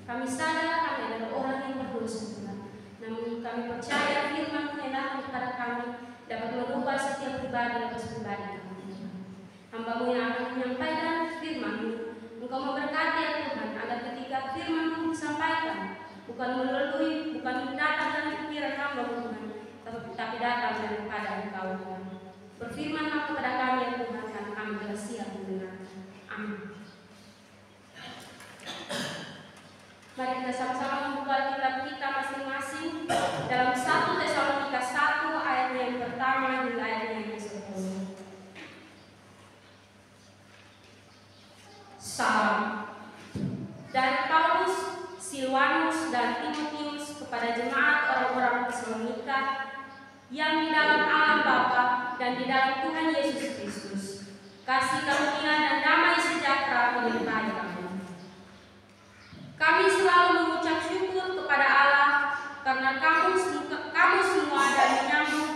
Kami sadar kami adalah orang yang berdosa Tuhan. Namun kami percaya firman-Mu yang datang kepada kami dapat merubah setiap pribadi lepas pribadi kami. Hamba-Mu yang akan menyampaikan firman-Mu, Engkau memberkati ya Tuhan, agar ketika firman-Mu disampaikan, bukan datang dari pikiran hamba-Mu Tuhan, tapi datang daripada Engkau Tuhan. Berfirman-Mu kepada kami ya Tuhan, karena kami telah siap mendengar. Amin. Mari kita sama-sama membuka kitab kita masing-masing dalam 1 Tesalonika 1 ayat yang pertama hingga ayat yang ke-10. Salam dari Paulus, Silwanus dan Timotius kepada jemaat orang-orang Tesalonika yang di dalam Allah Bapa dan di dalam Tuhan Yesus Kristus. Kasih karunia dan damai sejahtera menyertai kamu. Kami selalu mengucap syukur kepada Allah karena kamu semua dan menyambut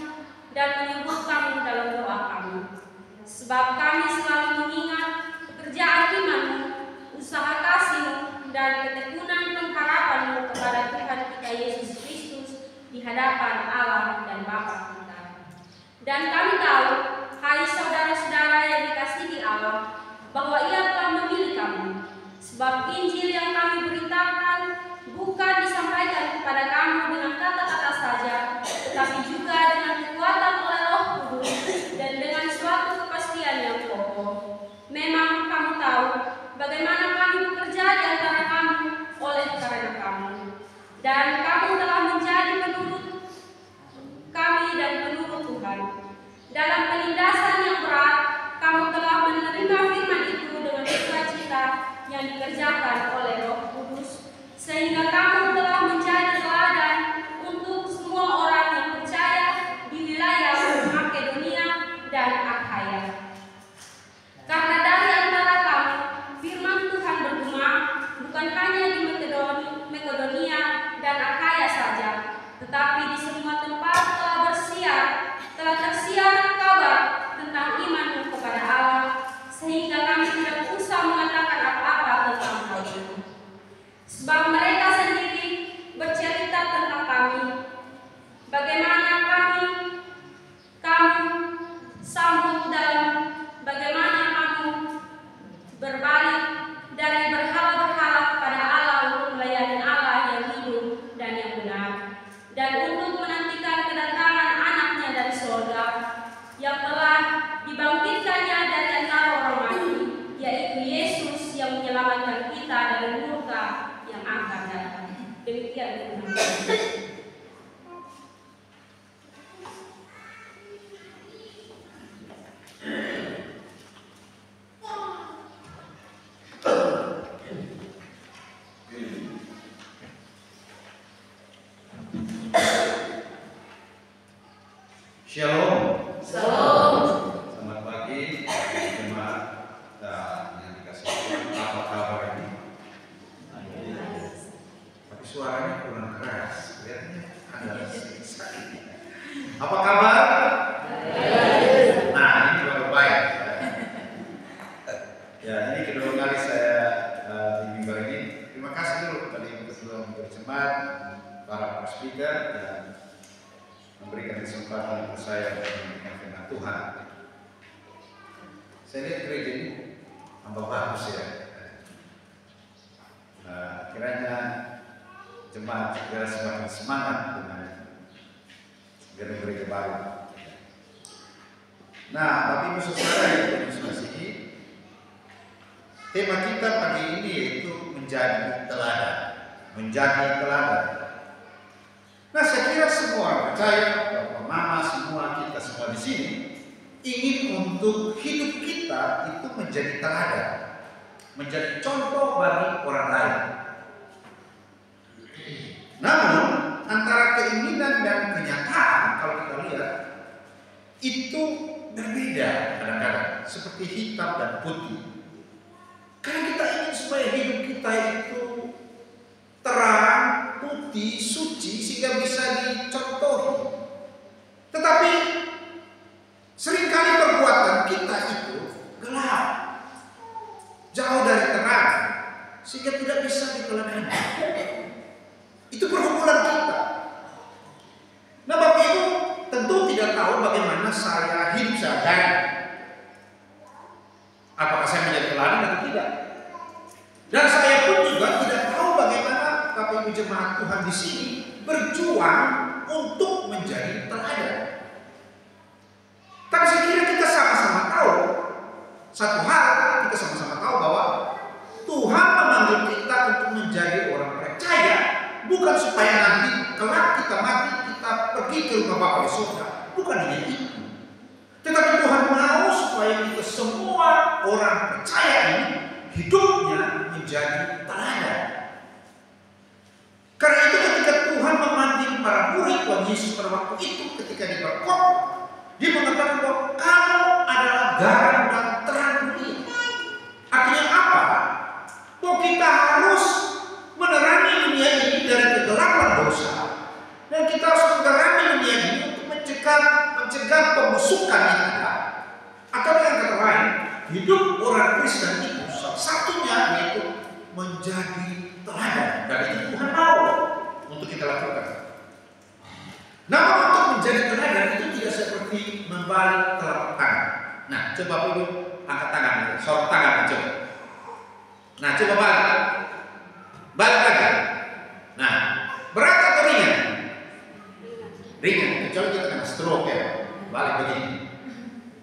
dan menyebut kamu dalam doa kami. Sebab kami selalu mengingat pekerjaan iman-Mu, usaha kasih-Mu, dan ketekunan pengharapan-Mu kepada Tuhan kita Yesus Kristus di hadapan Allah dan Bapa kita. Dan kami tahu, hai saudara-saudara yang dikasihi Allah, bahwa Ia telah memilih kamu. Sebab Injil yang kami beritakan bukan disampaikan kepada kamu dengan kata-kata saja, tetapi juga dengan kekuatan oleh Roh Kudus dan dengan suatu kepastian yang kokoh. Memang kamu tahu bagaimana kami bekerja di antara kamu oleh karena kamu. Dan kamu telah menjadi penurut kami dan penurut Tuhan. Dalam penindasan yang berat, kamu telah menerima firman itu dengan sukacita yang dikerjakan oleh Roh Kudus, sehingga kamu telah menjadi teladan untuk semua orang yang percaya di wilayah Makedonia dan Akhaya. Karena dari antara kamu firman Tuhan bergema bukan hanya di Makedonia dan Akhaya saja, tetapi di semua tempat telah tersiar kabar tentang iman kepada Allah, sehingga kami tidak usah mengatakan apa-apa tentang hal itu. Sebab mereka sendiri bercerita tentang kami, bagaimana kamu sambut dalam bagaimana kamu berbalik dari berhala-berhala kepada Allah untuk melayani Allah yang hidup dan yang benar, dan untuk menantikan kedatangan anaknya dari surga yang telah dibangkitkannya dari antara orang mati, yaitu Yesus yang menyelamatkan kita dari murka yang akan datang. Demikian Tuhan. Shalom. Shalom. Selamat pagi jemaat yang dikasih Tuhan. Apa kabar ini? Tapi suaranya kurang keras. Kelihatannya ada sedikit sakit. Apa kabar? Nah, ini baru baik. Ya, ini kedua kali saya di minggu ini. Terima kasih dulu tadi untuk seluruh berjemaat, para speaker dan memberikan kesempatan untuk saya memberikan firman Tuhan. Saya lihat gereja ini tambah bagus ya. Kiranya jemaat juga semakin semangat dengan gereja baru. Nah, Bapak Ibu Saudara yang dikasihi, tema kita pagi ini yaitu menjadi teladan. Menjadi teladan. Nah, saya kira semua percaya, Bapak, Mama, semua kita semua di sini ingin untuk hidup kita itu menjadi teladan, menjadi contoh bagi orang lain. Namun antara keinginan dan kenyataan kalau kita lihat itu berbeda kadang-kadang, seperti hitam dan putih. Karena kita ingin supaya hidup kita itu terang, putih, suci sehingga bisa dicontohi. Tetapi seringkali perbuatan kita itu gelap, jauh dari terang, sehingga yang tidak bisa diteladani. Itu pergumulan kita. Nah, Bapak Ibu tentu tidak tahu bagaimana saya hidup sehari-hari. Apakah saya menjadi teladan atau tidak? Dan saya pun juga tidak tahu bagaimana Bapak Ibu jemaat Tuhan di sini berjuang untuk menjadi teladan. Tapi saya kira kita sama-sama tahu satu hal, kita sama-sama tahu bahwa Tuhan memanggil kita untuk menjadi orang percaya, bukan supaya nanti kelak kita mati kita pergi ke rumah Bapa di surga. Bukan hanya itu. Tetapi Tuhan mau supaya kita semua orang percaya ini hidupnya menjadi teladan. Karena itu ketika Tuhan memanggil para murid Tuhan Yesus pada waktu itu ketika di berkhotbah, dia mengatakan bahwa kamu adalah garam dan terang dunia. Artinya apa? Bahwa kita harus menerangi dunia ini dari kegelapan dosa, dan kita harus menerangi dunia ini untuk mencegah pembusukan yang ada. Atau dengan kata lain, hidup orang Kristen itu salah satunya yaitu menjadi teladan. Dan itu Tuhan mau untuk kita lakukan. Namun untuk menjadi teladan itu tidak seperti membalik telapak tangan. Nah, coba dulu angkat tangan, sorot tangan coba. Nah, coba balik lagi. Nah, berat atau ringan? Ringan, kecuali kita kena stroke ya, balik begini.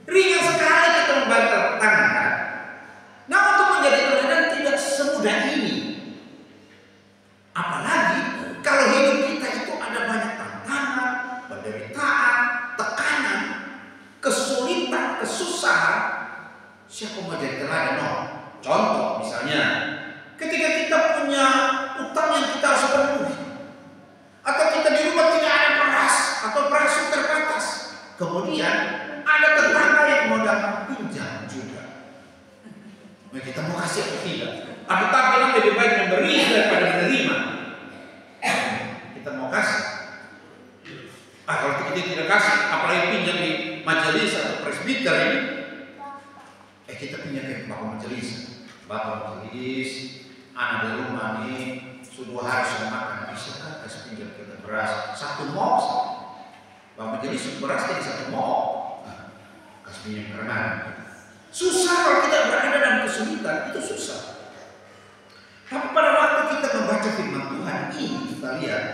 Ringan sekali kita membalik telapak tangan kan? Nah, untuk menjadi teladan tidak semudah ini. Apalagi kalau hidup kita itu ada banyak tantangan, penderitaan, tekanan, kesulitan, kesusahan. Siapa mau jadi teladan? No. Contoh misalnya, ketika kita punya utang yang kita harus penuhi, atau kita di rumah tidak ada beras atau beras terbatas, kemudian ada tetangga yang mau datang pinjam juga. Nah, kita mau kasih atau tidak? Atau bilang lebih baik memberi daripada menerima. Kita mau kasih. Kalau kita tidak kasih, apalagi pinjam di majelis atau presbiter ini, kita pinjam ke bapak majelis. Bapak majelis, anak di rumah ini sudah harus makan, bisa kan kasih pinjam kita beras satu mok. Bapak majelis beras jadi satu mok, kasih pinjam karena susah kalau kita berada dalam kesulitan, itu susah. Tapi pada waktu kita membaca firman Tuhan ini, kita lihat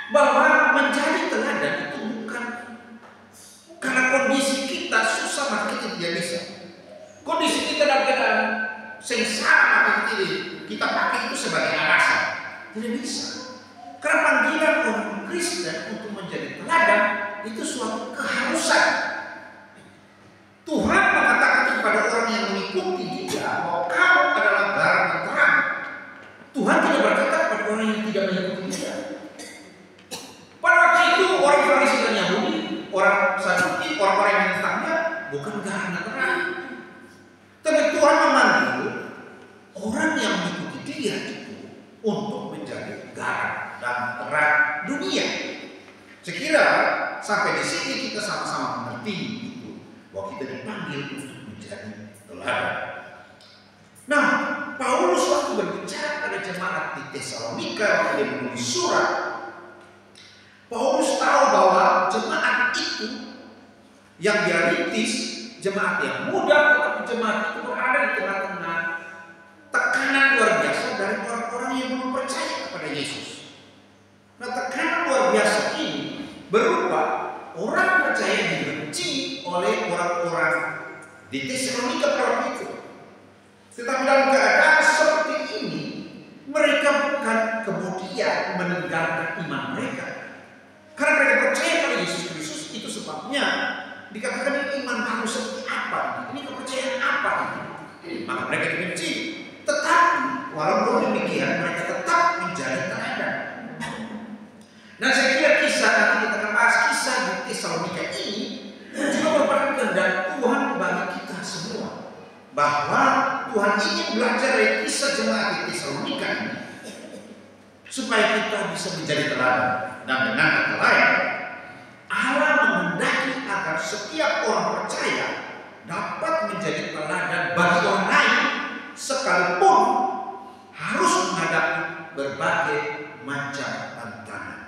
bahwa menjadi teladan itu bukan karena kondisi kita susah maka kita tidak bisa. Kondisi kita dalam keadaan sengsara maka kita pakai itu sebagai alasan. Tidak bisa. Karena panggilan orang Kristen untuk menjadi teladan itu suatu keharusan. Tuhan mengatakan kepada orang yang mengikuti Dia bahwa kamu adalah garam dan terang. Tuhan tidak berkata kepada orang yang tidak mengikuti Dia. Pada waktu itu orang Farisi dan Yahudi, orang Saduki, orang-orang yang menentangnya bukan garam dan terang. Tapi Tuhan memanggil orang yang mengikuti Dia itu untuk menjadi garam dan terang dunia. Sekira sampai di sini kita sama-sama mengerti itu bahwa kita dipanggil untuk menjadi teladan. Nah, Paulus waktu berbicara pada jemaat di Tesalonika waktu dia menulis surat, Paulus tahu bahwa jemaat itu yang dia rintis, jemaat yang muda, tetapi jemaat itu berada di tengah-tengah tekanan luar biasa dari orang-orang yang belum percaya kepada Yesus. Nah, tekanan luar biasa ini berupa orang percaya yang dibenci oleh orang-orang di Tesalonika pada waktu itu. Tetapi dalam keadaan seperti ini, mereka bukan kemudian meninggalkan iman mereka. Karena mereka percaya pada Yesus Kristus, itu sebabnya dikatakan ini iman baru seperti apa? Ini kepercayaan apa? Maka mereka dibenci. Tetapi walaupun demikian, mereka tetap menjadi teladan. Nah, saya kira kisah nanti kita akan bahas kisah di Tesalonika ini juga merupakan kehendak Tuhan bagi kita semua. Bahwa Tuhan ingin belajar dari kisah jemaat di Tesalonika ini supaya kita bisa menjadi teladan. Dan dengan kata lain, Allah menghendaki agar setiap orang percaya dapat menjadi teladan bagi orang lain, sekalipun berbagai macam tantangan.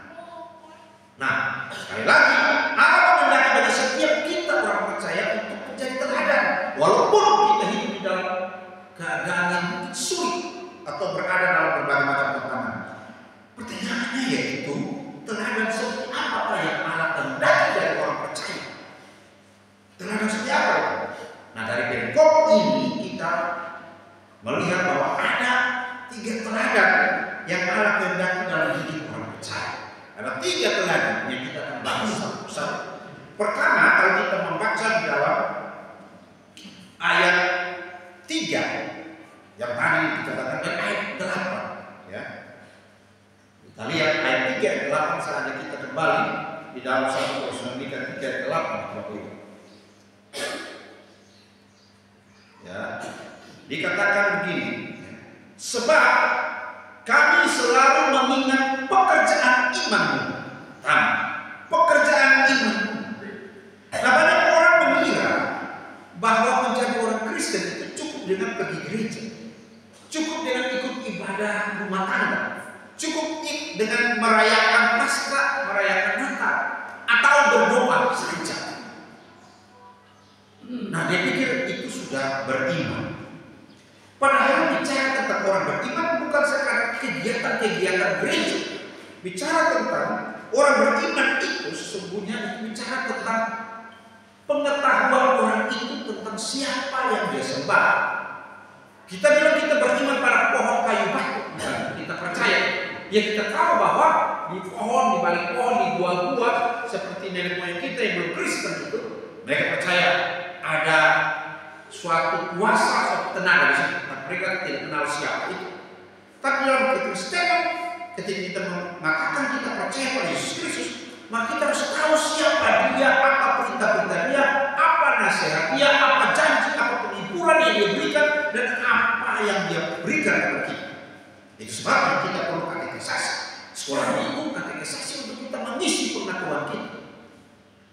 Nah, sekali lagi, Allah menghendaki bagi setiap kita orang percaya untuk menjadi teladan, walaupun kita hidup di dalam keadaan yang sulit atau berada dalam berbagai macam tantangan. Pertanyaannya yaitu, teladan seperti apa yang Allah kehendaki dari orang percaya? Teladan seperti apa? Nah, dari perikop ini kita melihat bahwa ada 3 teladan yang Allah kehendaki dalam hidup orang percaya. Ada 3 teladan yang kita akan bahas satu-satu. Pertama, kalau kita membaca di dalam ayat 3 yang tadi dikatakan dan ayat 8, ya. Kita lihat ayat 3 dan 8 saatnya kita kembali di dalam 1 Tesalonika 3 ayat 8. Ya, dikatakan begini, sebab kami selalu mengingat pekerjaan imanmu, pekerjaan imanmu. Nah, banyak orang mengira bahwa menjadi orang Kristen itu cukup dengan pergi gereja, cukup dengan ikut ibadah rumah tangga, cukup dengan merayakan Paskah, merayakan Natal, atau berdoa saja. Nah, dia pikir itu sudah beriman. Padahal bicara tentang orang beriman bukan sekadar kegiatan-kegiatan gereja. Bicara tentang orang beriman itu sesungguhnya bicara tentang pengetahuan orang itu tentang siapa yang dia sembah. Kita bilang kita beriman pada pohon kayu batu, kita percaya. Ya, kita tahu bahwa di pohon, di balik pohon, di gua-gua seperti nenek moyang kita yang belum Kristen itu, mereka percaya ada suatu kuasa, suatu tenaga di situ. Mereka tidak kenal siapa itu. Tapi dalam kekristenan, ketika kita mengatakan kita percaya pada Yesus Kristus, maka kita harus tahu siapa dia, apa perintah-perintah dia, apa nasihat dia, apa janji, apa penghiburan yang dia berikan, dan apa yang dia berikan kepada kita. Itu sebabnya kita perlu katekisasi. Sekolah minggu katekisasi untuk kita mengisi pengetahuan kita.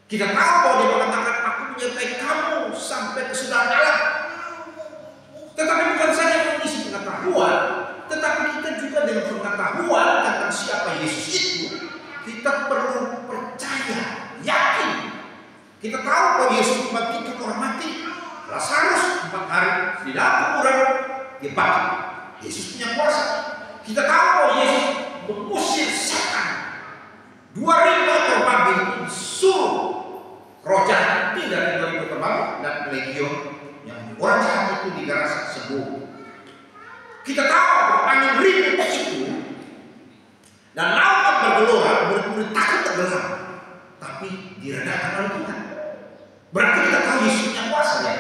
Kita tahu bahwa dia mengatakan, aku menyertai kamu sampai kesudahan alam. Tetapi bukan saja mengisi pengetahuan, tetapi kita juga dengan pengetahuan tentang siapa Yesus itu, kita perlu percaya, yakin. Kita tahu bahwa Yesus membangkitkan orang mati. Lazarus 4 hari di dalam kuburan, dia bangkit. Yesus punya kuasa. Kita tahu bahwa Yesus mengusir setan. 2.000 ekor babi itu disuruh roh jahat pindah dari 2.000 ekor babi dan legion yang orang jahat itu digarasa sembuh. Kita tahu bahwa angin ribut itu dan laut yang bergelora, murid-murid takut tenggelam, tapi diredakan oleh Tuhan. Berarti kita tahu Yesus punya kuasa, ya.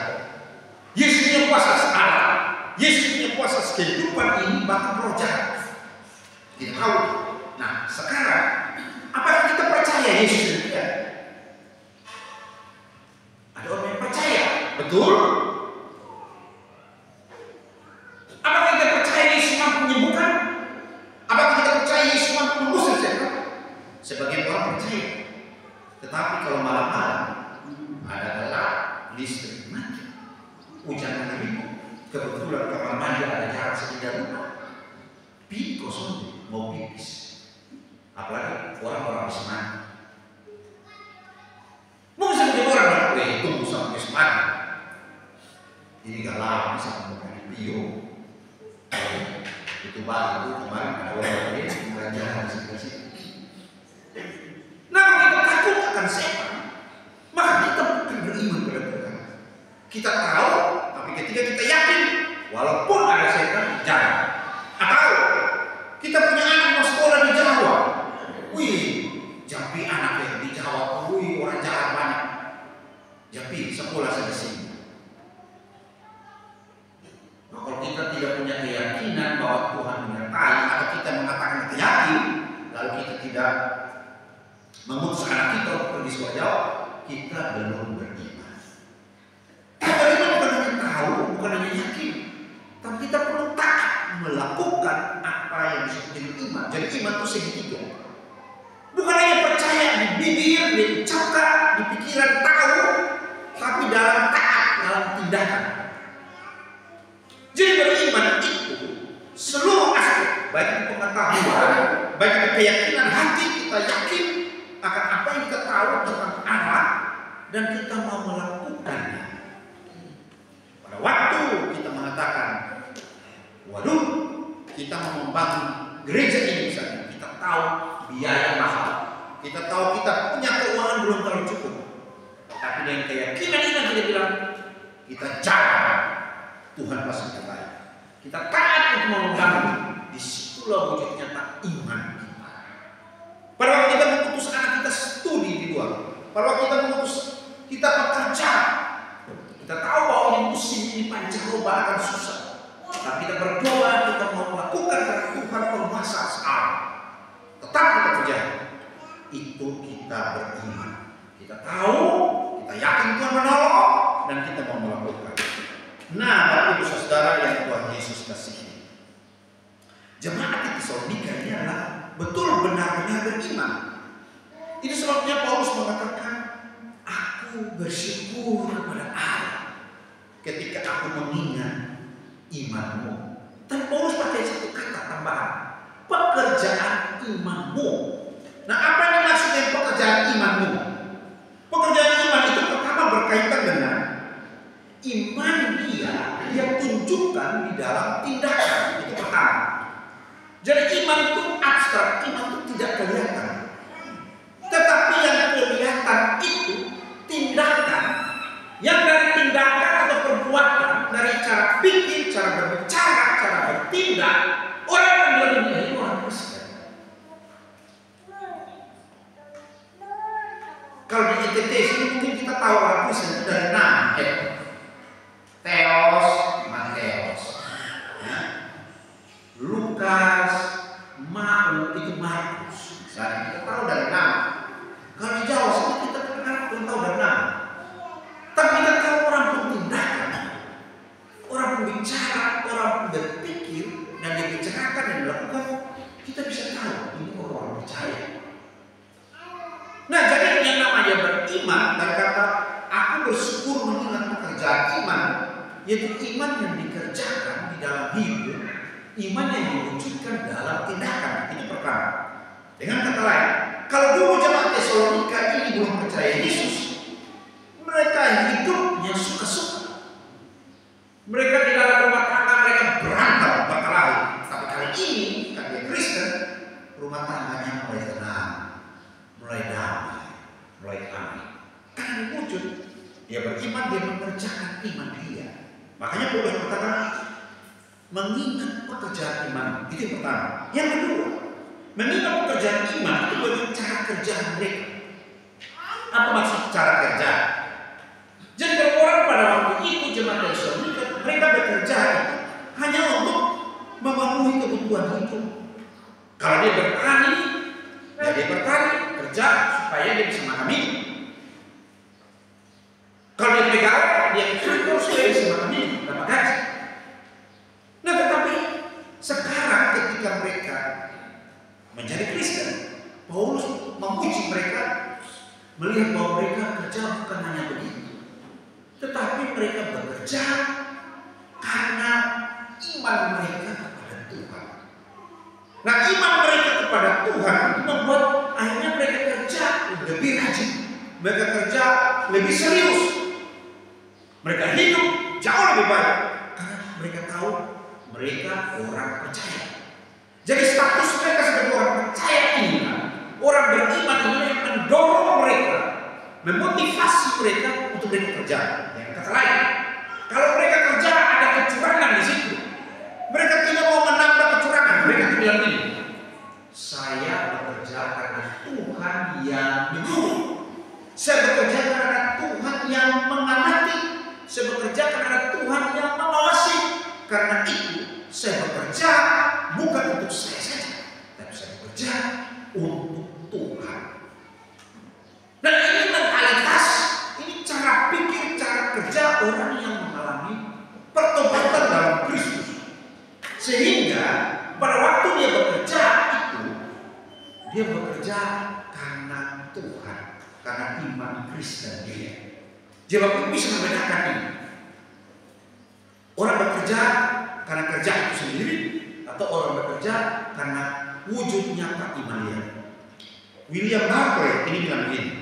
Yesus punya kuasa Allah. Yesus punya kuasa kehidupan ini bahkan roh jahat. Kita tahu. Nah, sekarang apakah kita percaya Yesus itu? Ya? Ada orang yang percaya, betul? Apakah kita percaya Yesus mampu menyembuhkan? Apakah kita percaya Yesus mampu mengusir setan? Sebagian orang percaya. Tetapi kalau malam-malam ada gelap, listrik mati, hujan ribut, kebetulan kamar mandi ada jarak sekitar rumah, pintu kosong mau pipis, apalagi orang-orang bisa mandi. Mungkin sebagian orang bilang, tunggu sampai semati. Ini gak lama sampai bukan bio. Itu balik itu kemarin ada orang lain yang jalan di sekitar situ. Nah, kita takut akan setan, maka kita bukan beriman pada Tuhan. Kita tahu, tapi ketika kita yakin, walaupun ada setan, jangan. Atau kita punya anak mau sekolah di Jawa, wih, Jambi anak yang di Jawa, wih, orang jahat banyak. Jambi sekolah di sini. Nah, kalau kita tidak punya keyakinan bahwa Tuhan menyertai, atau kita mengatakan kita yakin, lalu kita tidak memutus anak kita untuk pergi sekolah Jawa, kita belum beriman. Kita beriman bukan hanya tahu, bukan hanya yakin, tapi kita perlu taat melakukan apa yang disebut dengan iman. Jadi iman itu segitiga. Bukan hanya percaya di bibir, diucapkan, di pikiran tahu, tapi dalam taat, dalam tindakan. Jadi beriman itu seluruh aspek baik itu pengetahuan, baik itu keyakinan hati, kita yakin akan apa yang kita tahu tentang Allah dan kita mau melakukannya. Pada waktu kita mengatakan, waduh, kita mau membangun gereja ini misalnya, kita tahu biaya mahal, kita tahu kita punya keuangan belum terlalu cukup, tapi dengan keyakinan kita bilang, kita jalan, Tuhan pasti terbaik. Kita taat untuk membangun, disitulah wujud nyata iman kita. Pada waktu kita memutus anak kita studi di luar, pada waktu kita memutus kita bekerja, kita tahu bahwa ini musim ini pancaroba akan susah, tapi kita berdoa, kita mau melakukan karena Tuhan penguasa alam. Tetap kita kerja, itu kita beriman. Kita tahu, kita yakin Tuhan menolong, dan kita mau melakukan. Nah, Bapak Ibu Saudara yang Tuhan Yesus kasihi, jemaat di Tesalonika ini adalah betul benar-benar beriman. Itu sebabnya Paulus mengatakan, aku bersyukur kepada Allah ketika aku mengingat imanmu. Dan Paulus pakai satu kata tambahan, pekerjaan imanmu. Nah, apa yang maksudnya pekerjaan imanmu? Pekerjaan iman itu pertama berkaitan dengan iman dia tunjukkan di dalam tindakan. Itu pertama. Jadi iman itu abstrak, iman itu tidak kelihatan. Tetapi yang kelihatan itu tindakan. Yang dari tindakan atau perbuatan, dari cara pikir, cara berbicara, cara bertindak, orang yang lebih menjadi orang Kristen. Kalau di ITT sini mungkin kita tahu orang Kristen dari nama Theos, Mateus, ya. Lukas, itu Markus. Misalnya kita tahu dari nama. Kalau di Jawa sini kita belum tahu dari nama. Tapi kita tahu orang bertindakan, orang berbicara, orang berpikir, dan dibicarakan dan dilakukan, kita bisa tahu ini orang percaya. Nah, jadi yang namanya beriman dari kata aku bersyukur mengingat pekerjaan iman, yaitu iman yang dikerjakan di dalam hidup, iman yang diwujudkan dalam tindakan. Itu pertama. Dengan kata lain, kalau dulu jemaat Tesalonika ini belum percaya Yesus, mereka hidupnya suka-suka. Mereka di dalam rumah tangga mereka berantem berkelahi. Tapi kali ini, karena Kristen, rumah tangganya mulai tenang, mulai damai, mulai aman. Karena wujud dia beriman, dia mengerjakan iman dia. Makanya boleh katakan mengingat pekerjaan iman. Itu yang pertama. Yang kedua, mengingat pekerjaan iman itu bagi cara kerja mereka. Apa maksud cara kerja? Jadi kalau orang pada waktu itu jemaat Tesalonika, mereka bekerja itu hanya untuk memenuhi kebutuhan hidup. Kalau dia bertani, ya dia bertani, kerja supaya dia bisa makan minum. Kalau dia pegawai, dia kantor supaya bisa makan minum, dapat gaji. Nah, tetapi sekarang ketika mereka menjadi Kristen, Paulus memuji mereka, melihat bahwa mereka kerja bukan hanya begitu, tetapi mereka bekerja karena iman mereka kepada Tuhan. Nah, iman mereka kepada Tuhan itu membuat akhirnya mereka kerja lebih rajin, mereka kerja lebih serius, mereka hidup jauh lebih baik karena mereka tahu mereka orang percaya. Jadi status mereka sebagai orang percaya ini, orang beriman ini yang mendorong mereka, memotivasi mereka untuk bekerja. Yang kata lain, kalau mereka kerja ada kecurangan di situ, mereka tidak mau menambah kecurangan. Mereka bilang ini, saya bekerja karena Tuhan yang menyuruh, saya bekerja karena Tuhan yang mengamati, saya bekerja karena Tuhan yang mengawasi. Karena itu saya bekerja bukan untuk saya saja, tapi saya bekerja untuk Tuhan. Dan ini mentalitas, ini cara pikir, cara kerja orang yang mengalami pertobatan dalam Kristus. Sehingga pada waktu dia bekerja itu, dia bekerja karena Tuhan, karena iman Kristen dia. Jadi bisa membedakan ini. Orang bekerja karena kerja itu sendiri, atau orang bekerja karena wujud nyata iman dia. William Barclay ini bilang begini.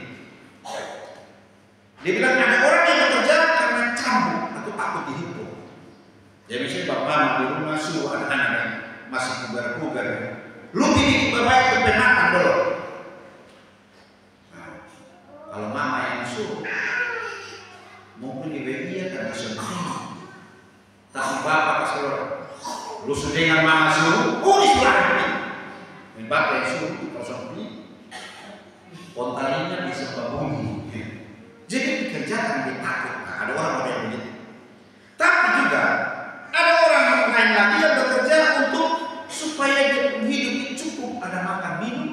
Dia bilang ada orang yang bekerja karena cambuk atau takut dihukum. Ya misalnya bapak di rumah suruh anak-anak masih puber-puber, lu bikin baik kepenatan dulu. Nah, kalau mama yang suruh, mungkin di WI karena sedih. Tapi bapak kasih lu sedih dengan mama suruh, oh disuruh ini. Bapak yang suruh kosong ini, pontalinya bisa berbunyi. Jadi dikerjakan dia takut. Nah, ada orang yang begitu. Tapi juga ada orang yang lain lagi yang bekerja untuk supaya hidup cukup, ada makan minum,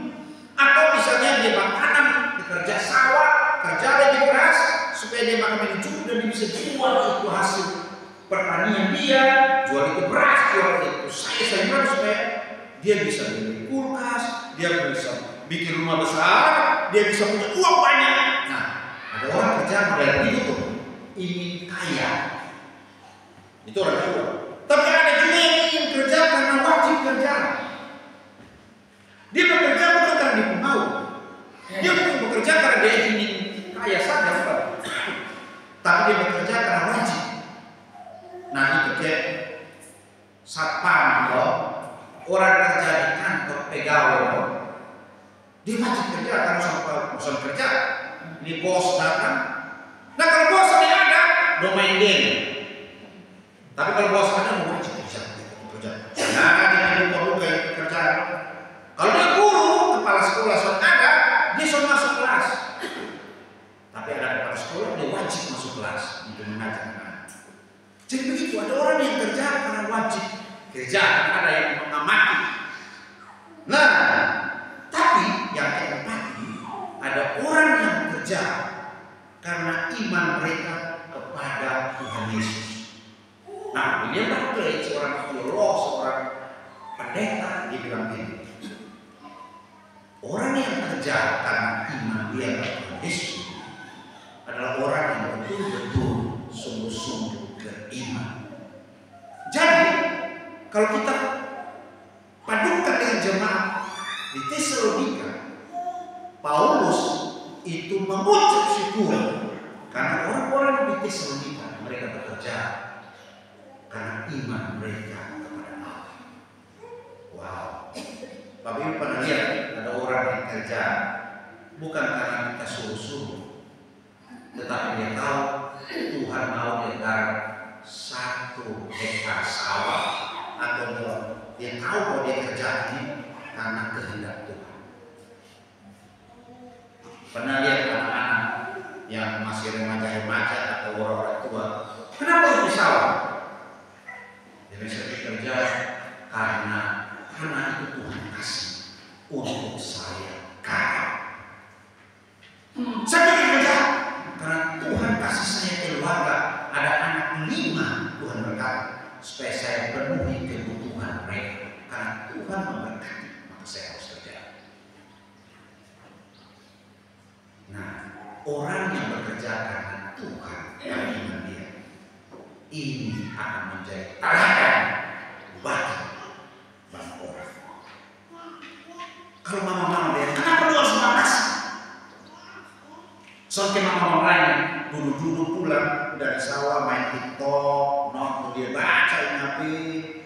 atau misalnya dia makanan, bekerja sawah, kerja lebih keras supaya dia makan minum cukup dan dia bisa jual itu hasil pertanian dia, jual itu beras, jual itu sayur-sayuran supaya dia bisa beli kulkas, dia bisa bikin rumah besar, dia bisa punya uang banyak. Nah, ada orang kerja model itu tuh ingin kaya, itu orang tua. Tapi ada juga yang ingin kerja karena wajib kerja. Dia bekerja bukan karena dia mau, dia bukan bekerja karena dia ingin kaya saja, bukan. Tapi dia bekerja karena wajib. Nah itu kayak satpam loh, orang kerja di kantor pegawai loh, dia wajib kerja karena bosan kerja. Ini bos datang. Nah kalau bos tidak ada, don't main game. Tapi kalau bos ada, mau wajib kerja. Nah dia perlu kayak kerjaan. Kalau dia guru, kepala sekolah sudah ada, dia sudah masuk kelas. Tapi ada kepala sekolah, dia wajib masuk kelas untuk mengajar anak. Jadi begitu, ada orang yang kerja karena wajib kerja, ada yang mengamati. Nah, tapi yang keempat, ada orang yang kerja karena iman mereka kepada Tuhan Yesus. Nah, William Barclay, seorang teolog, seorang pendeta, dia bilang ini. Orang yang kerja karena iman dia kepada Tuhan Yesus adalah orang yang betul-betul sungguh-sungguh beriman. Jadi, kalau kita padukan dengan jemaat di Tesalonika, Paulus itu mengucap syukur karena orang-orang di Tesalonika mereka bekerja karena iman mereka kepada Allah. Wow. Bapak Ibu pernah lihat ada orang yang kerja bukan karena kita suruh-suruh, tetapi dia tahu Tuhan mau dia garap 1 hektar sawah, atau dia tahu bahwa dia kerja ini karena kehendak Tuhan. Pernah lihat anak-anak yang masih remaja-remaja atau orang-orang tua, kenapa harus di sawah? Dia bisa bekerja karena itu Tuhan kasih untuk saya kaya. Saya ingin kerja karena Tuhan kasih saya keluarga, ada anak 5 Tuhan berkati supaya saya penuhi kebutuhan mereka. Karena Tuhan memberkati, maka saya harus kerja. Nah, orang yang bekerja karena Tuhan dan iman dia, ini akan menjadi teladan bagi banyak orang. Kalau mama-mama dia, kenapa lu harus malas? Sampai mama-mama lain duduk-duduk pulang dari sawah main TikTok, nonton dia baca HP,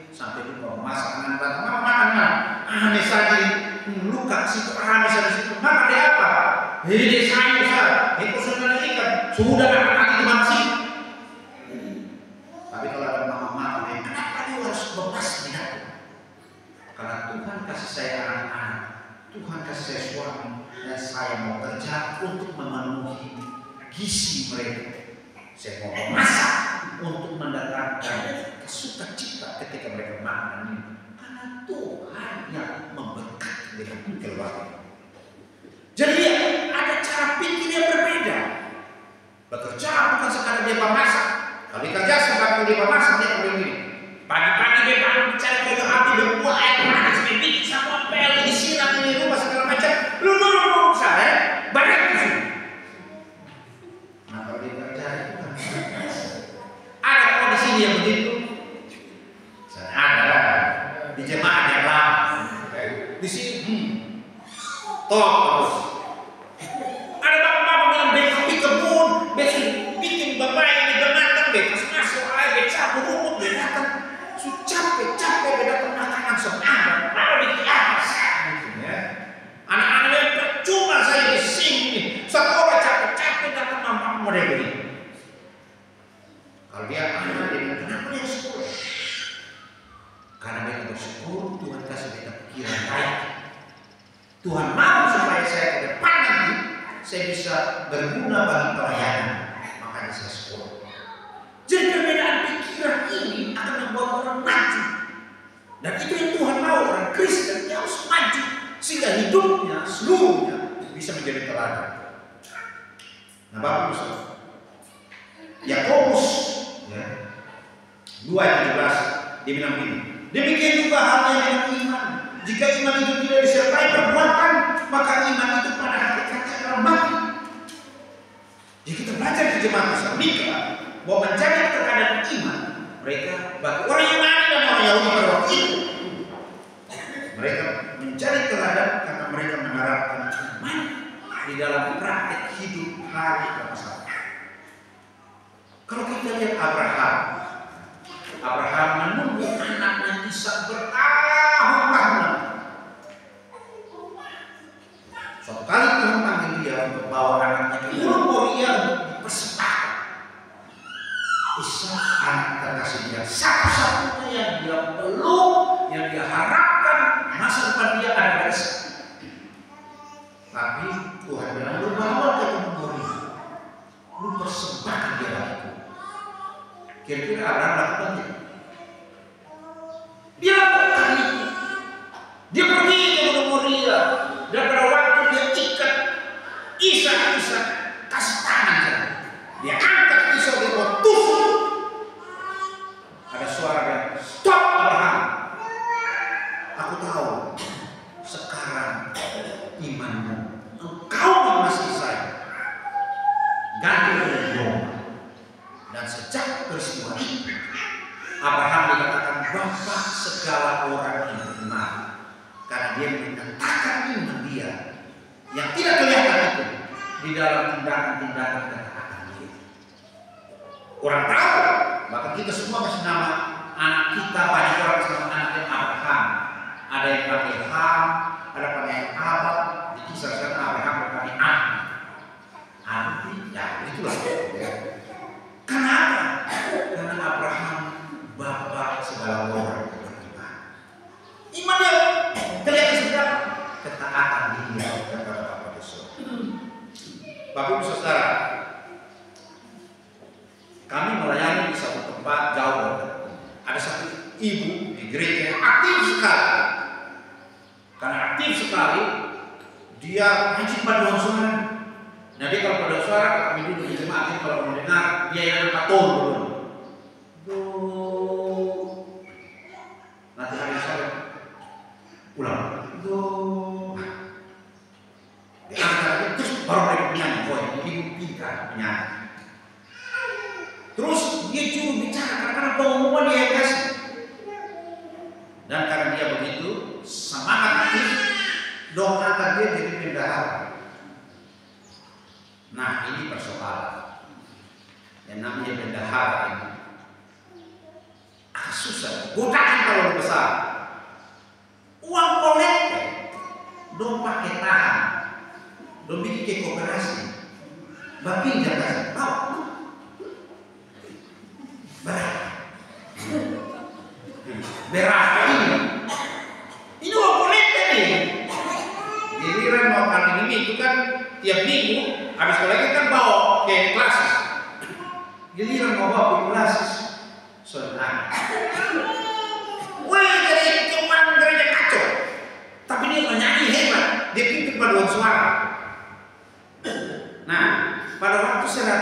sampai lupa masak dengan bapak. Mama makan, aneh saja, luka situ, aneh saja situ. Mama dia apa? Ini sayur besar, itu sudah ikan, sudah anak itu masih. Tapi kalau ada mama-mama dia, kenapa dia harus bebas tidak? Karena Tuhan kasih saya anak-anak, Tuhan kasih saya suami, dan saya mau kerja untuk memenuhi gizi mereka. Saya mau memasak untuk mendatangkan sukacita ketika mereka makan ini. Karena Tuhan yang memberkati dengan keluarga. Jadi ada cara pikir yang berbeda. Bekerja bukan sekadar dia memasak. Kalau kerja sekadar dia memasak, dia begini. Pagi-pagi dia bangun cari ke api, dia buat air panas, dia bikin sama pel, disiram di rumah segala macam. Lu saya banyak di sini. Nah kalau dia kerja itu kan ada kok di sini yang begitu. Saya ada di jemaat. di sini top terus. Ada bapak-bapak bilang besok di kebun, besok bikin bapak ini binatang, besok masuk air, besok rumput binatang, capek binatang makanan semangat, lalu bikin apa ya? Anak-anak yang percuma saya di sini, sekolah capek-capek datang mama mereka ini. Kalau dia anak dia kenapa dia sekolah? Karena mereka bersyukur Tuhan kasih mereka pikiran baik. Tuhan mau supaya saya ke depan nanti saya bisa berguna bagi pelayanan, makanya saya sekolah. Jadi perbedaan pikiran ini akan membuat orang maju. Dan itu yang Tuhan mau, orang Kristen dia harus maju sehingga hidupnya seluruhnya bisa menjadi teladan. Nah, Bapak Ibu Saudara, Yakobus ya, 2:17 dia bilang begini. Demikian juga halnya dengan iman. Jika iman itu tidak disertai perbuatan, maka iman itu pada hakikatnya adalah mati. Jadi kita belajar di jemaat Tesalonika bahwa menjadi terkadang iman mereka bagi orang Yunani dan orang Yahudi pada waktu itu, mereka menjadi teladan karena mereka menerapkan iman di dalam praktek hidup hari demi hari. Kalau kita lihat Abraham menunggu anaknya Ishak bertahun-tahun. Suatu kali Tuhan panggil dia untuk bawa anaknya ke Gunung Moria untuk dipersembahkan. Ishak anak terkasih dia, satu-satunya yang dia peluk, yang dia harapkan masa depan dia ada pada Ishak. Tapi Tuhan bilang, lu bawa ke Gunung Moria, lu persembahkan dia bagiku. Kira-kira Abraham lakukan itu? Dia lakukan itu. Dia pergi ke Gunung Moria dan pada waktu dia ikat Ishak kasih tangan saja. Dia angkat Ishak, dia mau tusuk. Ada suara yang stop Abraham. Aku tahu sekarang imanmu, engkau mengasihi saya. Ganti dengan domba. Dan sejak peristiwa itu, Abraham dikatakan bapak segala orang yang beriman, karena dia menyatakan iman dia yang tidak kelihatan itu di dalam tindakan-tindakan kata-kata dia. Orang tahu, bahkan kita semua kasih nama anak kita, banyak orang kasih nama anaknya Abraham. Ada yang pakai Ham, ada pakai Abad, di kisah sekarang Abraham berpakai Abi. Abi, ya itulah. Kenapa? Karena Abraham bapak segala orang beriman. Iman yang kelihatan sedang ketaatan dia kepada Bapa di surga. Bapak Ibu Saudara, kami melayani di satu tempat jauh. Ada satu ibu di gereja yang aktif sekali. Karena aktif sekali, dia wajib paduan suara. Nah, dia kalau paduan suara, kami duduk di jemaat, kalau mendengar dia yang angkat ton dulu. Nanti hari sore ulang. Diangkat terus baru mereka menyanyi, ibu pintar menyanyi. Terus dia juru bicara karena pengumuman dia yang kasih. Dan karena dia begitu semangat aktif, doakan dia jadi bendahara. Nah, ini persoalan yang namanya bendahara ini susah, godaan kalau besar. Uang kolektif dong pakai tahan, dong bikin kooperasi, bapak jangan kasih tahu berapa ini uang kolektif nih. Jadi mau kali ini itu kan tiap minggu habis kolektif kan bawa ke kelas. Jadi mau bawa ke kelas. Saudara, wah dari cuman gereja kacau, tapi dia menyanyi hebat, dia pimpin paduan suara. Nah, pada waktu saya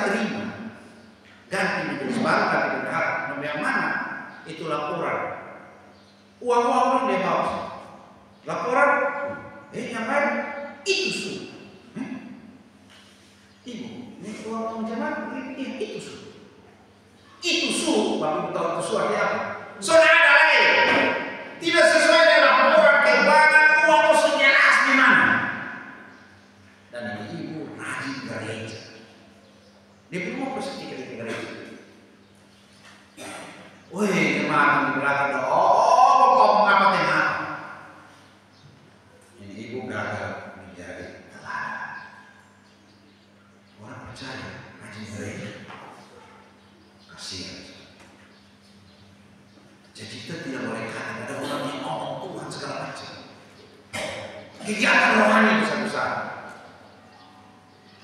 kegiatan rohani besar-besar,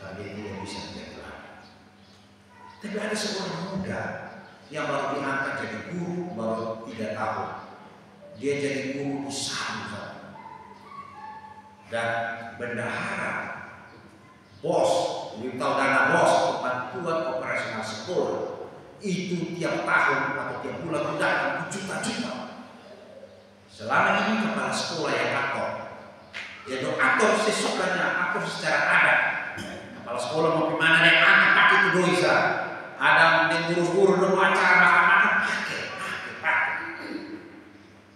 tapi dia tidak bisa menjadi teladan. Tapi ada seorang muda yang baru diangkat jadi guru baru 3 tahun. Dia jadi guru di Sabu. Dan bendahara, bos, lebih tahu dana bos, bantuan operasional sekolah itu tiap tahun atau tiap bulan datang juta-juta. Selama ini kepala sekolah yang atur, yaitu atur sesukanya, atur secara adat. Kepala sekolah mau kemana dia angkat pakai itu doisa. Ada guru-guru dulu acara makan-makan pakai.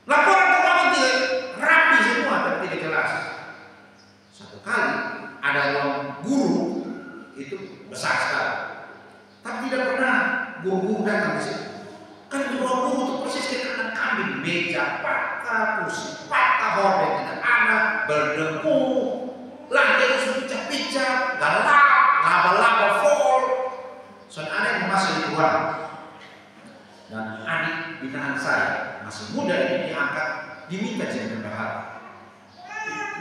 Laporan keuangan tidak rapi semua tapi tidak jelas. Satu kali ada ruang guru itu besar sekali, tapi tidak pernah guru-guru datang di situ. Kan ruang guru itu persis kayak kandang kambing, meja patah, kursi patah, horden tidak ada, berdebu, lantai harus picak-picak, galak, laba-laba fall. Soalnya ada yang masuk di ruang, dan adik binaan saya masih muda ini diangkat, diminta jadi bendahara.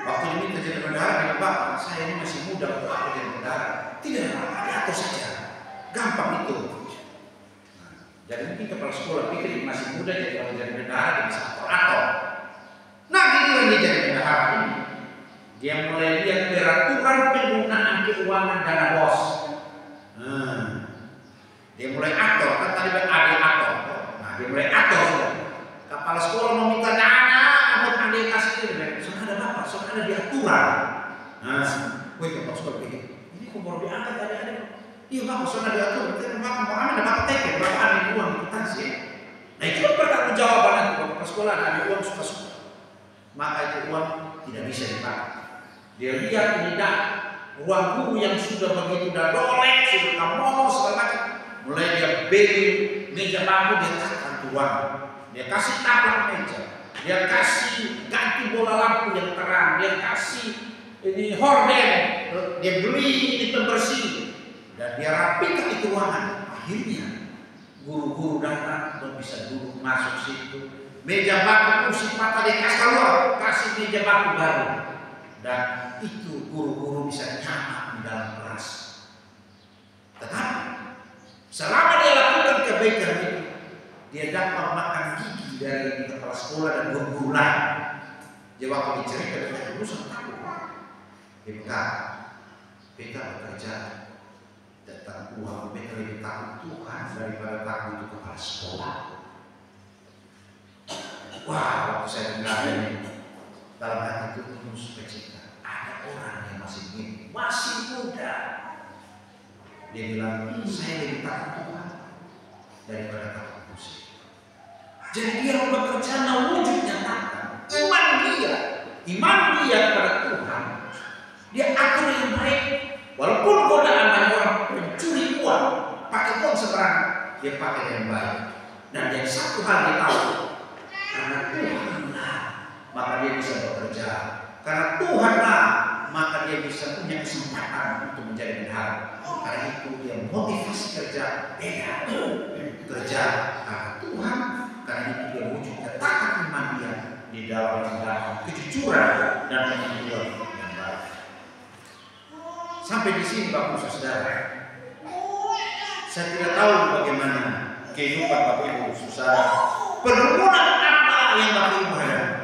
Waktu diminta jadi bendahara dengan bapak, saya ini masih muda untuk aku jadi bendahara. Tidak, diatur saja, gampang itu. Nah, jadi mungkin kepala sekolah pikir masih muda jadi kalau jadi bendahara dia bisa atur-atur. Nah, gini dia jadi bendahara ini, dia mulai lihat peraturan penggunaan keuangan dana bos. Dia mulai atur, kan tadi ada atur. Nah, dia mulai atur sudah. Kepala sekolah mau minta dana, ada kasih dia. Soalnya ada apa? Soalnya ada diaturan. Nah, kepala sekolah pikir, ini kok baru diangkat ada. Iya bang, soalnya diatur. Bapak mau ambil dapat teken, bapak ambil uang kwitansi. Nah itu kan pertanggung jawaban itu. Kepala sekolah ambil uang suka-suka. Maka itu uang tidak bisa dipakai. Dia lihat ini ruang guru yang sudah begitu dah dolek, sudah kamu segala macam. Mulai dia beli meja bambu, dia taruh uang. Dia kasih taplak meja. Dia kasih ganti bola lampu yang terang. Dia kasih ini horden. Dia beli ini pembersih. Dan dia rapikan itu ruangan. Akhirnya guru-guru datang dan bisa duduk masuk situ. Meja bambu kursi patah dia kasih keluar, kasih meja bambu baru. Dan itu guru-guru bisa nyaman di dalam kelas. Tetapi selama dia lakukan kebaikan itu, dia dapat makan gigi dari kepala sekolah dan guru-guru lain. Dia waktu diceritakan dengan lulusan takut. Kita bekerja tentang uang, kita lebih takut Tuhan daripada takut itu kepala sekolah. Wah, waktu saya dengar ini dalam hati itu penuh sukacita. Ada orang yang masih begini, masih muda. Dia bilang, saya lebih takut Tuhan daripada takut musik. Jadi dia bekerja wujud nyatakan iman dia kepada Tuhan. Dia atur yang baik. Walaupun godaan banyak orang mencuri uang, pakai uang sembarangan, dia pakai yang baik. Dan yang satu hal dia tahu, karena Tuhanlah maka dia bisa bekerja. Karena Tuhanlah maka dia bisa punya kesempatan untuk menjadi bendahara. Karena itu dia motivasi kerja beda. Kerja karena Tuhan, karena itu dia wujud ketaatan iman dia di dalam kejujuran dan pengakuan yang baik. Sampai di sini Bapak Ibu Saudara, saya tidak tahu bagaimana kehidupan Bapak Ibu Saudara, pergumulan apa yang Bapak Ibu hadapi.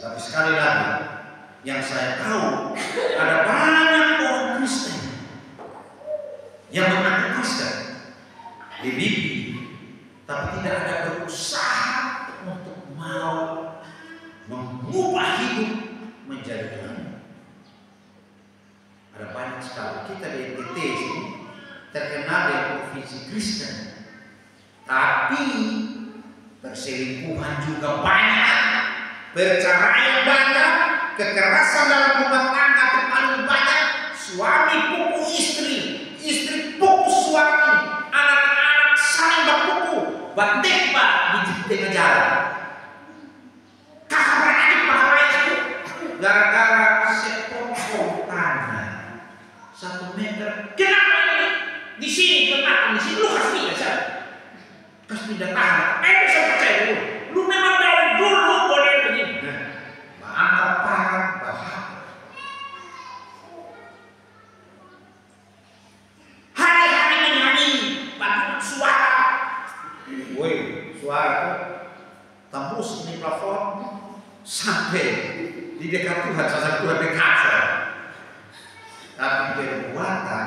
Tapi sekali lagi, yang saya tahu ada banyak orang Kristen yang mengaku Kristen di Bibi, tapi tidak ada berusaha untuk mau mengubah hidup menjadi Tuhan. Ada banyak sekali kita di NTT sini terkenal dengan provinsi Kristen, tapi perselingkuhan juga banyak, perceraian banyak, kekerasan dalam rumah tangga itu paling banyak. Suami pukul istri, istri pukul suami, anak-anak saling berpukul, bertembak di tengah jalan. Kakak beradik marah itu gara-gara sepotong tanah 1 meter. Kenapa ini? Di sini tempatnya, di sini lu harus pindah saja. Harus pindah tanah. Bisa percaya dulu. Lu memang dari dulu boleh begini. Maaf Pak, sampai di dekat Tuhan, sasaran Tuhan dekat saya. Tapi perbuatan,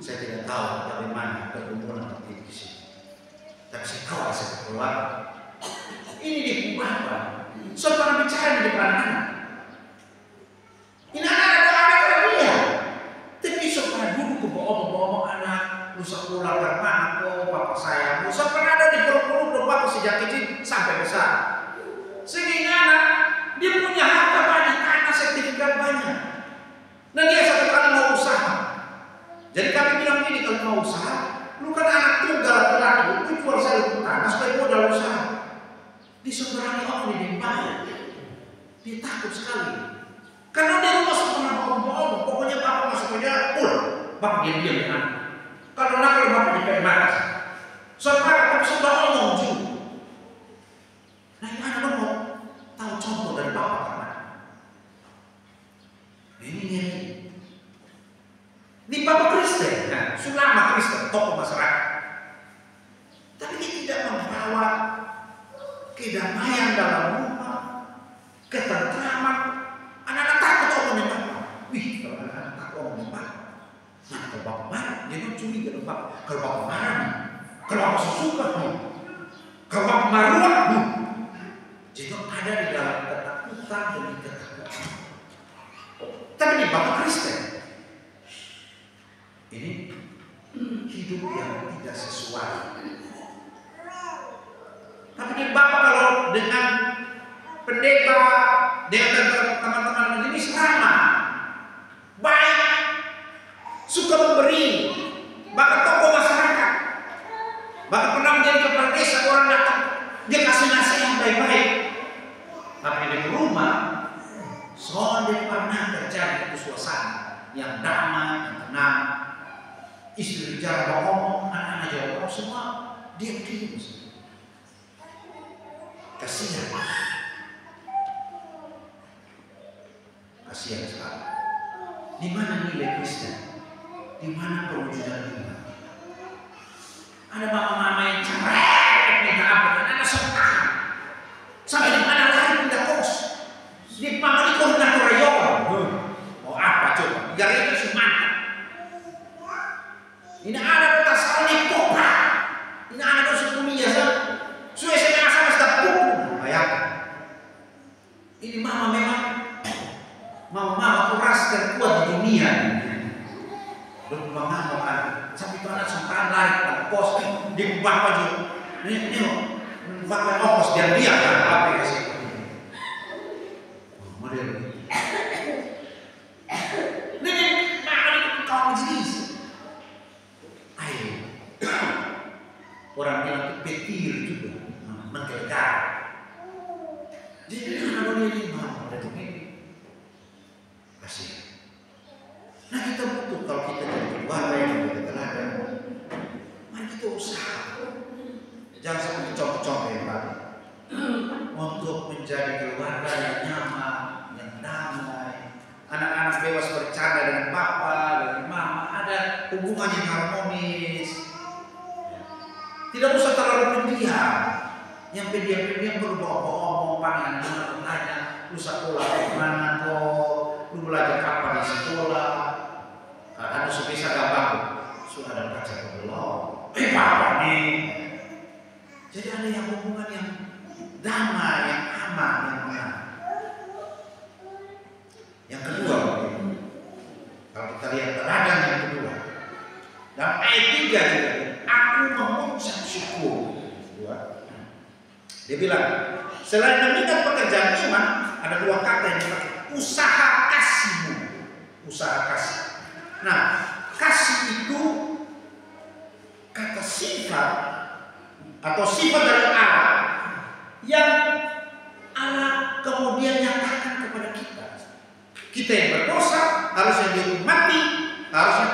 saya tidak tahu bagaimana perhubungan seperti di sini. Tapi saya tahu ada satu keluarga. Ini di Bapak, seorang bicara di depan anak. Ini anak ada dia. Tapi seorang duduk ke bawah anak, lu sekolah bermana kok bapak saya. Lu seorang ada di perut bapak sejak kecil sampai besar. Sehingga anak dia punya harta banyak, tanah sertifikat banyak. Dan dia satu kali mau usaha. Jadi kami bilang ini, kalau mau usaha, lu kan anak tunggal laki-laki, lu jual saya tanah supaya modal usaha. Diseberangi orang di depannya, dia takut sekali. Karena dia masuk pernah bohong, pokoknya bapak masuk aja, bapak diam-diam ya. Kalau bapak dipakai batas, saudara tapi sudah ngomong juga. Nah ini anak mau tahu contoh dari bapak karena ini. Di Bapak Kristen, nah, Sulama Kristen, tokoh masyarakat. Tapi dia tidak membawa kedamaian dalam rumah, ketentraman. Anak-anak takut omongin Bapak. Wih, kalau anak-anak takut omongin Bapak. Nah, kalau Bapak marah, dia kan curiga dengan Bapak. Kalau Bapak marah nih, kalau Bapak suka nih, kalau Bapak marah nih, jadi ada di dalam ketakutan dan ketakutan. Tapi di Bapak Kristen, ini hidup yang tidak sesuai. Tapi di Bapak kalau dengan pendeta, dengan teman-teman ini sama, baik, suka memberi, bahkan tokoh masyarakat, bahkan pernah menjadi kepala desa, orang datang dia kasih nasihat yang baik-baik. Tapi di rumah, soal dia pernah terjadi suasana yang damai, yang tenang. Istri bicara ngomong, anak-anak jawab semua, dia diam. Kasihan. Kasihan sekali. Di mana nilai Kristen? Di mana perwujudan iman? Ada mama-mama yang cerai, minta ampun, anak-anak sekarang. Sampai di mana lari pindah kos. Di mama di koordinator rayon. Mau apa coba? Gara itu semangat. Ini ada kota sekali kopra. Ini ada kota kuliah sah. Sudah saya sama sudah pukul. Bayangkan. Ini mama memang mama keras dan kuat di dunia. Belum mengapa kan? Sampai itu anak sempat lari ke pos di bapak juga. Ini bapak ongkos dia kan aplikasi. Model. Ini kau jenis. Orang bilang itu petir juga, menggelegar. Jadi kalau dia ini mau ada begini, kasih. Nah kita butuh kalau kita jadi keluarga yang kita teladan, mari kita usaha. Jangan seperti contoh-contoh yang tadi. Untuk menjadi keluarga yang nyaman, yang damai, anak-anak bebas bercanda dengan papa, dengan mama, ada hubungan yang harmonis. Tidak usah terlalu pendiam. Yang pendiam berbohong-bohong, pandangan tanya, lu sekolah di mana kok, lu belajar apa di sekolah, ada sebisa gampang, sudah ada pacar belum? Apa nih? Jadi ada yang hubungan yang damai, yang aman, yang benar. Yang kedua, kalau kita lihat teladan yang kedua, dalam ayat 3 juga. Aku mengucap syukur. Dia bilang, selain mengingat pekerjaan iman, ada dua kata yang dipakai, usaha kasihmu. Usaha kasih. Nah, kasih itu kata sifat atau sifat dari Allah yang Allah kemudian nyatakan kepada kita. Kita yang berdosa harusnya dihukum mati, harusnya